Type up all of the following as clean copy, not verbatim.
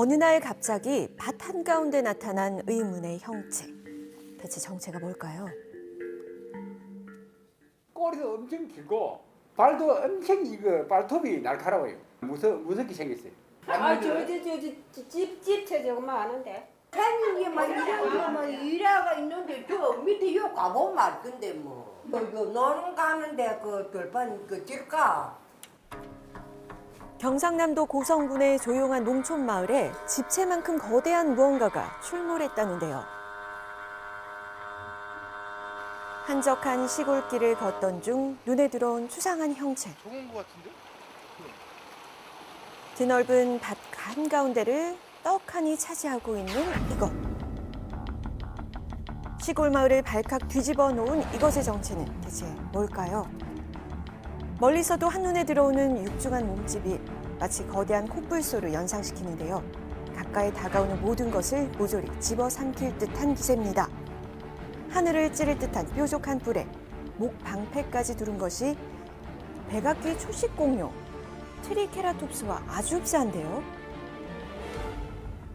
어느 날 갑자기 밭 한가운데 나타난 의문의 형체. 대체 정체가 뭘까요? 꼬리도 엄청 길고 발도 엄청 발톱이 날카로워요. 무섭게 생겼어요. 집 저거만 아는데. 생긴 게막 이런 게막 일화가 있는데 저 밑에 요 가보면 알 건데 뭐. 이거 노는 가는데 그 돌판 그 찔까? 경상남도 고성군의 조용한 농촌 마을에 집채만큼 거대한 무언가가 출몰했다는데요. 한적한 시골길을 걷던 중 눈에 들어온 수상한 형체. 저건 것 같은데? 드넓은 밭 한가운데를 떡하니 차지하고 있는 이것. 시골 마을을 발칵 뒤집어 놓은 이것의 정체는 대체 뭘까요? 멀리서도 한눈에 들어오는 육중한 몸집이 마치 거대한 콧불소를 연상시키는데요. 가까이 다가오는 모든 것을 모조리 집어삼킬 듯한 기세입니다. 하늘을 찌를 듯한 뾰족한 뿔에 목 방패까지 두른 것이 백악기 초식공룡 트리케라톱스와 아주 흡사한데요.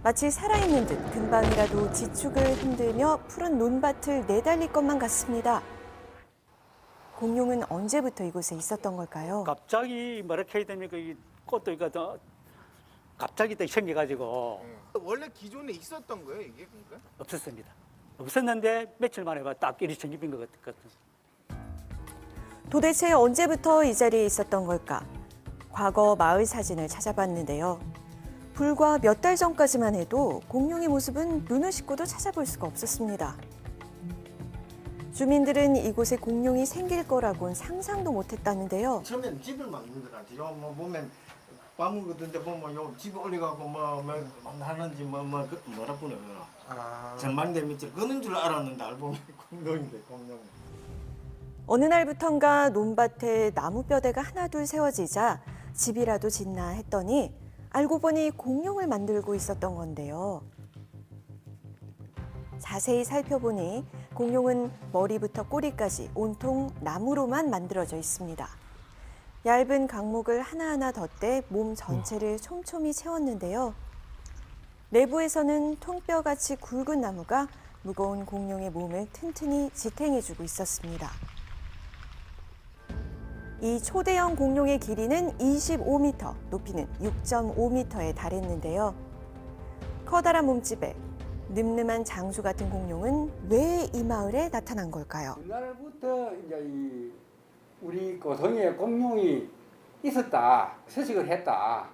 마치 살아있는 듯 금방이라도 지축을 흔들며 푸른 논밭을 내달릴 것만 같습니다. 공룡은 언제부터 이곳에 있었던 걸까요? 갑자기 뭐랄까 해야 됩니까? 이 꽃도 이거 더 갑자기 또 생겨가지고 원래 기존에 있었던 거예요, 이게 그러니까? 없었습니다. 없었는데 며칠 만에 딱 이리 생긴 것 같거든요. 도대체 언제부터 이 자리에 있었던 걸까? 과거 마을 사진을 찾아봤는데요. 불과 몇 달 전까지만 해도 공룡의 모습은 눈을 씻고도 찾아볼 수가 없었습니다. 주민들은 이곳에 공룡이 생길 거라고는 상상도 못했다는데요. 처음엔 집을 만든 것 같아요. 뭐 보면 밤 같은데 보면 요 집에 올려가고 뭐 하는지 뭐라 보내요. 전망대 밑을 끄는 줄 알았는데 알고 보면 공룡인데 공룡. 어느 날부턴가 논밭에 나무 뼈대가 하나둘 세워지자 집이라도 짓나 했더니 알고 보니 공룡을 만들고 있었던 건데요. 자세히 살펴보니 공룡은 머리부터 꼬리까지 온통 나무로만 만들어져 있습니다. 얇은 강목을 하나하나 덧대 몸 전체를 촘촘히 채웠는데요. 내부에서는 통뼈같이 굵은 나무가 무거운 공룡의 몸을 튼튼히 지탱해주고 있었습니다. 이 초대형 공룡의 길이는 25m, 높이는 6.5m에 달했는데요. 커다란 몸집에 늠름한 장수 같은 공룡은 왜 이 마을에 나타난 걸까요? 옛날부터 이제 우리 고성에 공룡이 있었다, 서식을 했다,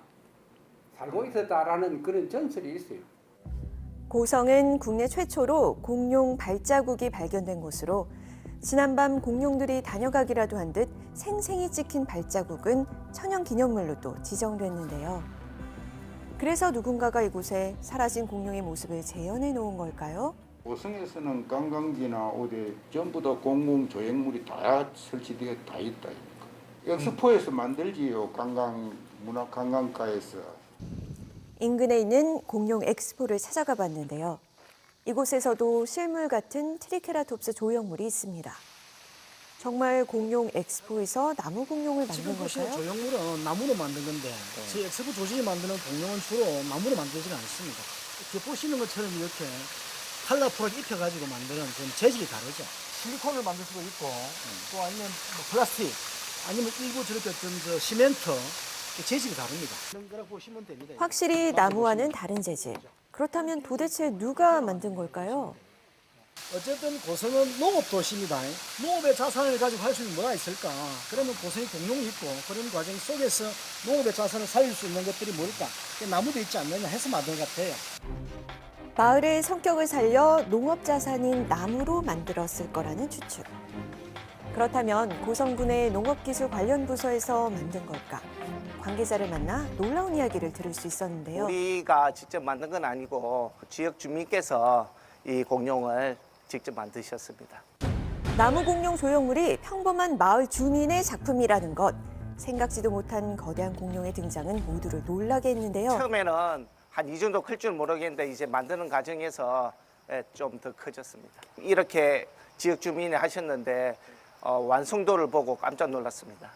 살고 있었다라는 그런 전설이 있어요. 고성은 국내 최초로 공룡 발자국이 발견된 곳으로 지난밤 공룡들이 다녀가기라도 한 듯 생생히 찍힌 발자국은 천연기념물로도 지정됐는데요. 그래서 누군가가 이곳에 사라진 공룡의 모습을 재현해 놓은 걸까요? 고성에서는 관광지나 어디 전부 다 공공 조형물이 다 설치되어 다 있다. 엑스포에서 만들지요. 관광가에서. 인근에 있는 공룡 엑스포를 찾아가 봤는데요. 이곳에서도 실물 같은 트리케라톱스 조형물이 있습니다. 정말 공룡 엑스포에서 나무 공룡을 만든 지금 보시는 걸까요? 조형물은 나무로 만든 건데 저희 엑스포 조직이 만드는 공룡은 주로 나무로 만들지는 않습니다. 이렇게 보시는 것처럼 이렇게 컬러풀하게 입혀가지고 만드는 좀 재질이 다르죠. 실리콘을 만들 수도 있고 또 아니면 뭐 플라스틱 아니면 일부 저렇게 어떤 시멘트 재질이 다릅니다. 이런 거라고 보시면 됩니다. 확실히 나무와는 다른 재질. 그렇다면 도대체 누가 만든 걸까요? 어쨌든 고성은 농업 도시입니다. 농업의 자산을 가지고 할 수 있는 뭐가 있을까? 그러면 고성이 공룡이 있고 그런 과정 속에서 농업의 자산을 살릴 수 있는 것들이 뭘까? 나무도 있지 않느냐 해서 만든 것 같아요. 마을의 성격을 살려 농업 자산인 나무로 만들었을 거라는 추측. 그렇다면 고성군의 농업기술 관련 부서에서 만든 걸까? 관계자를 만나 놀라운 이야기를 들을 수 있었는데요. 우리가 직접 만든 건 아니고 지역 주민께서 이 공룡을 직접 만드셨습니다. 나무 공룡 조형물이 평범한 마을 주민의 작품이라는 것. 생각지도 못한 거대한 공룡의 등장은 모두를 놀라게 했는데요. 처음에는 한 이 정도 클 줄 모르겠는데 이제 만드는 과정에서 좀 더 커졌습니다. 이렇게 지역 주민이 하셨는데 완성도를 보고 깜짝 놀랐습니다.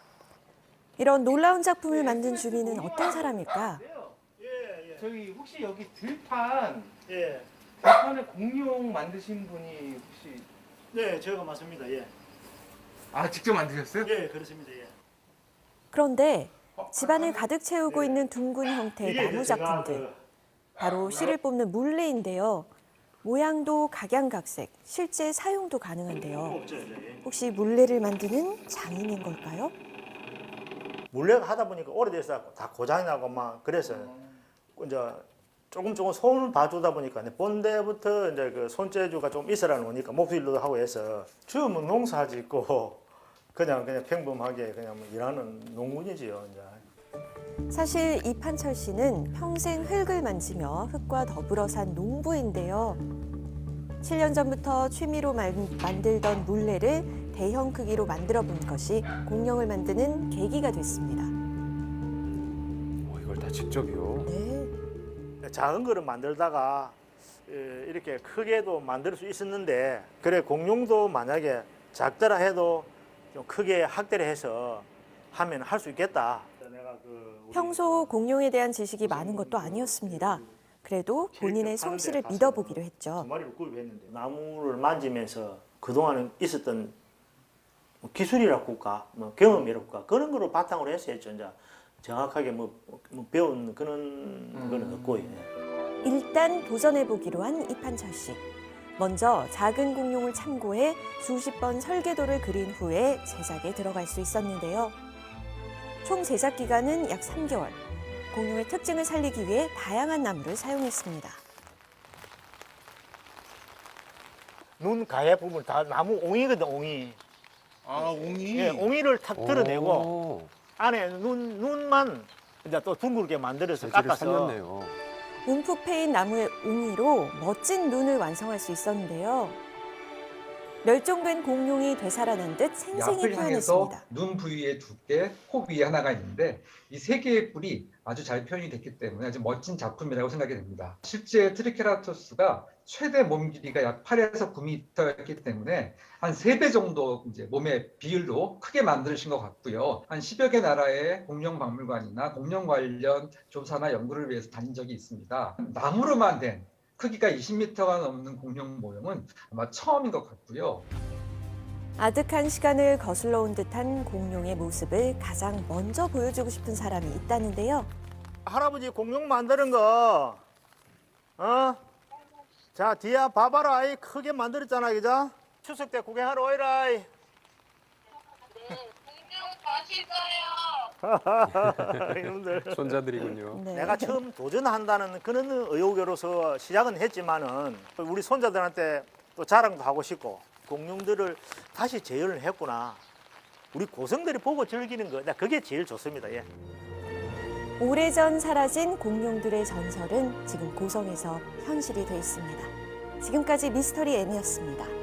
이런 놀라운 작품을 만든 주민은 어떤 사람일까? 저기 혹시 여기 들판에 예. 공룡 만드신 분이 혹시 네, 저희가 맞습니다. 예. 직접 만드셨어요? 예, 그렇습니다. 예. 그런데 집안을 가득 채우고 있는 둥근 형태의 이게 나무 제가 작품들. 바로 씨를 뽑는 물레인데요. 모양도 각양각색, 실제 사용도 가능한데요. 혹시 물레를 만드는 장인인 걸까요? 물레가 하다 보니까 오래돼서 다 고장이 나고 막 그래서 이제 조금 손을 봐주다 보니까 본데부터 이제 그 손재주가 좀 있어라 놓으니까 목수일로도 하고 해서 처음은 농사 짓고 그냥 평범하게 그냥 뭐 일하는 농군이지요. 이제. 사실 이판철 씨는 평생 흙을 만지며 흙과 더불어 산 농부인데요. 7년 전부터 취미로 만들던 물레를 대형 크기로 만들어 본 것이 공룡을 만드는 계기가 됐습니다. 이걸 다 직접이요? 네. 작은 거를 만들다가 이렇게 크게도 만들 수 있었는데 그래 공룡도 만약에 작더라 해도 좀 크게 확대를 해서 하면 할 수 있겠다. 평소 공룡에 대한 지식이 많은 것도 아니었습니다. 그래도 본인의 솜씨를 믿어보기로 했죠. 두 마리를 구입했는데 나무를 만지면서 그동안 있었던 기술이라고 할까, 뭐 경험이라고 할까 그런 거를 바탕으로 해서 했죠. 이제 정확하게 뭐 배운 그런 거는 없고. 일단 도전해보기로 한 이판철 씨. 먼저 작은 공룡을 참고해 수십 번 설계도를 그린 후에 제작에 들어갈 수 있었는데요. 총 제작 기간은 약 3개월. 공룡의 특징을 살리기 위해 다양한 나무를 사용했습니다. 눈 가해 부분 다 나무 옹이거든, 옹이. 옹이? 예, 옹이를 탁 드러내고 안에 눈만 이제 또 둥글게 만들어서 깎아서. 살렸네요. 움푹 패인 나무의 옹이로 멋진 눈을 완성할 수 있었는데요. 멸종된 공룡이 되살아난 듯 생생히 앞을 향해서 표현했습니다. 눈 부위에 2개, 코 위에 하나가 있는데 이 3개의 뿔이 아주 잘 표현이 됐기 때문에 아주 멋진 작품이라고 생각이 됩니다. 실제 트리케라토스가 최대 몸 길이가 약 8에서 9m였기 때문에 한 3배 정도 이제 몸의 비율로 크게 만드신 것 같고요. 한 10여 개 나라의 공룡 박물관이나 공룡 관련 조사나 연구를 위해서 다닌 적이 있습니다. 나무로만 된 크기가 20m가 넘는 공룡 모형은 아마 처음인 것 같고요. 아득한 시간을 거슬러 온 듯한 공룡의 모습을 가장 먼저 보여주고 싶은 사람이 있다는데요. 할아버지 공룡 만드는 거, 자, 뒤에 봐봐라. 아이 크게 만들었잖아, 그죠? 추석 때 구경하러 오이라. 네, 공룡 맛있어요. 손자들이군요. 네. 내가 처음 도전한다는 그런 의욕으로서 시작은 했지만은 우리 손자들한테 또 자랑도 하고 싶고 공룡들을 다시 재현을 했구나. 우리 고성들이 보고 즐기는 거, 그게 제일 좋습니다. 예. 오래전 사라진 공룡들의 전설은 지금 고성에서 현실이 돼 있습니다. 지금까지 미스터리 M이었습니다.